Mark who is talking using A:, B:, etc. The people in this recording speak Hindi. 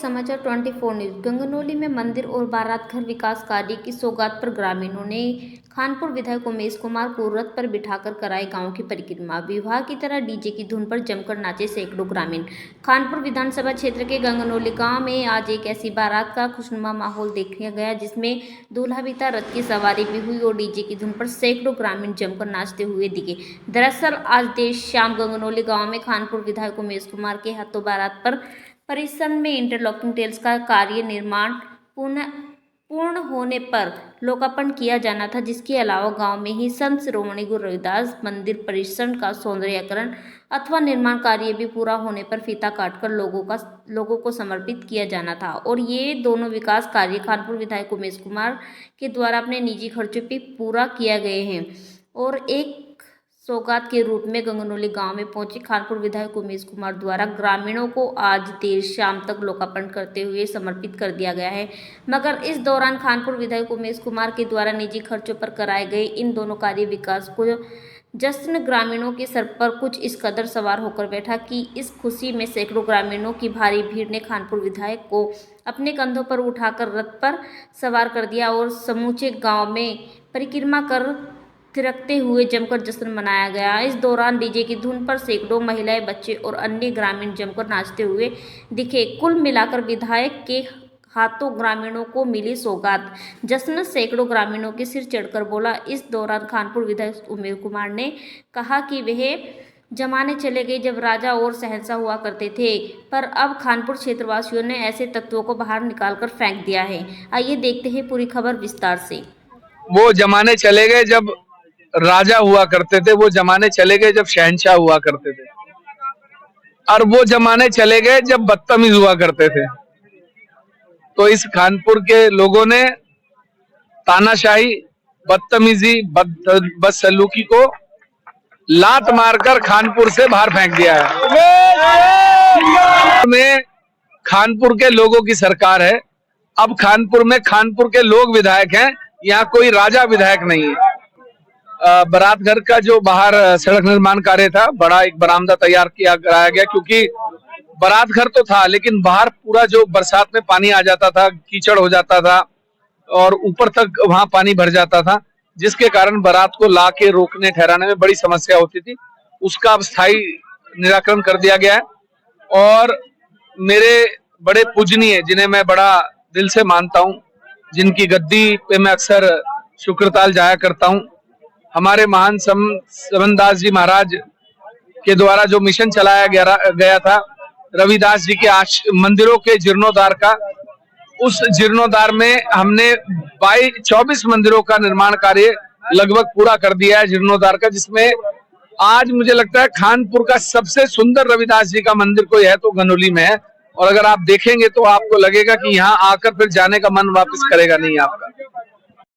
A: समाचार 24 न्यूज। गंगनौली में मंदिर और बारात घर विकास कार्य की सौगात पर ग्रामीणों ने खानपुर विधायक उमेश कुमार को रथ पर बिठाकर कराई गांव की परिक्रमा। विवाह की तरह डीजे की धुन पर जमकर नाचे सैकड़ों ग्रामीण। खानपुर विधानसभा क्षेत्र के गंगनौली गांव में आज एक ऐसी बारात का खुशनुमा माहौल देखा गया जिसमें दूल्हा बिता रथ की सवारी भी हुई और डीजे की धुन पर सैकड़ों ग्रामीण जमकर नाचते हुए दिखे। दरअसल आज देर शाम गंगनौली गाँव में खानपुर विधायक उमेश कुमार के हाथों बारात पर परिसर में इंटरलॉकिंग टाइल्स का कार्य निर्माण पूर्ण होने पर लोकार्पण किया जाना था, जिसके अलावा गांव में ही संत शिरोमणि गुरु रविदास मंदिर परिसर का सौंदर्यीकरण अथवा निर्माण कार्य भी पूरा होने पर फीता काटकर लोगों को समर्पित किया जाना था। और ये दोनों विकास कार्य खानपुर विधायक उमेश कुमार के द्वारा अपने निजी खर्चों पर पूरा किया गए हैं। और एक सौगात के रूप में गंगनौली गांव में पहुंचे खानपुर विधायक उमेश कुमार द्वारा ग्रामीणों को आज देर शाम तक लोकार्पण करते हुए समर्पित कर दिया गया है। मगर इस दौरान खानपुर विधायक उमेश कुमार के द्वारा निजी खर्चों पर कराए गए इन दोनों कार्य विकास को जश्न ग्रामीणों के सर पर कुछ इस कदर सवार होकर बैठा कि इस खुशी में सैकड़ों ग्रामीणों की भारी भीड़ ने खानपुर विधायक को अपने कंधों पर उठाकर रथ पर सवार कर दिया और समूचे गाँव में परिक्रमा कर थिरकते हुए जमकर जश्न मनाया गया। इस दौरान डीजे की धुन पर सैकड़ों महिलाएं, बच्चे और अन्य ग्रामीण जमकर नाचते हुए दिखे। कुल मिलाकर विधायक के हाथों ग्रामीणों को मिली सौगात। जश्न सैकड़ों ग्रामीणों के सिर चढ़कर बोला। इस दौरान खानपुर विधायक उमेश कुमार ने कहा कि वह जमाने चले गए जब राजा और शहंशाह हुआ करते थे, पर अब खानपुर क्षेत्रवासियों ने ऐसे तत्वों को बाहर निकालकर फेंक दिया है। आइए देखते हैं पूरी खबर विस्तार से।
B: वो जमाने चले गए जब राजा हुआ करते थे, वो जमाने चले गए जब शहंशाह हुआ करते थे, और वो जमाने चले गए जब बदतमीज हुआ करते थे। तो इस खानपुर के लोगों ने तानाशाही, बदतमीजी, बदसलूकी को लात मारकर खानपुर से बाहर फेंक दिया है। में खानपुर के लोगों की सरकार है। अब खानपुर में खानपुर के लोग विधायक हैं, यहाँ कोई राजा विधायक नहीं है। बारात घर का जो बाहर सड़क निर्माण कार्य था, बड़ा एक बरामदा तैयार कराया गया, क्योंकि बारात घर तो था लेकिन बाहर पूरा जो बरसात में पानी आ जाता था, कीचड़ हो जाता था और ऊपर तक वहां पानी भर जाता था, जिसके कारण बारात को ला के रोकने ठहराने में बड़ी समस्या होती थी। उसका अब स्थायी निराकरण कर दिया गया है। और मेरे बड़े पूजनीय, जिन्हें मैं बड़ा दिल से मानता हूँ, जिनकी गद्दी पे मैं अक्सर शुक्रताल जाया करता हूँ, हमारे महान समनदास जी महाराज के द्वारा जो मिशन चलाया गया था रविदास जी के मंदिरों के जीर्णोद्धार का, उस जीर्णोद्धार में हमने 24 मंदिरों का निर्माण कार्य लगभग पूरा कर दिया है जीर्णोद्धार का, जिसमें आज मुझे लगता है खानपुर का सबसे सुंदर रविदास जी का मंदिर कोई है तो गंगनौली में है। और अगर आप देखेंगे तो आपको लगेगा कि यहाँ आकर फिर जाने का मन वापस करेगा नहीं आपका।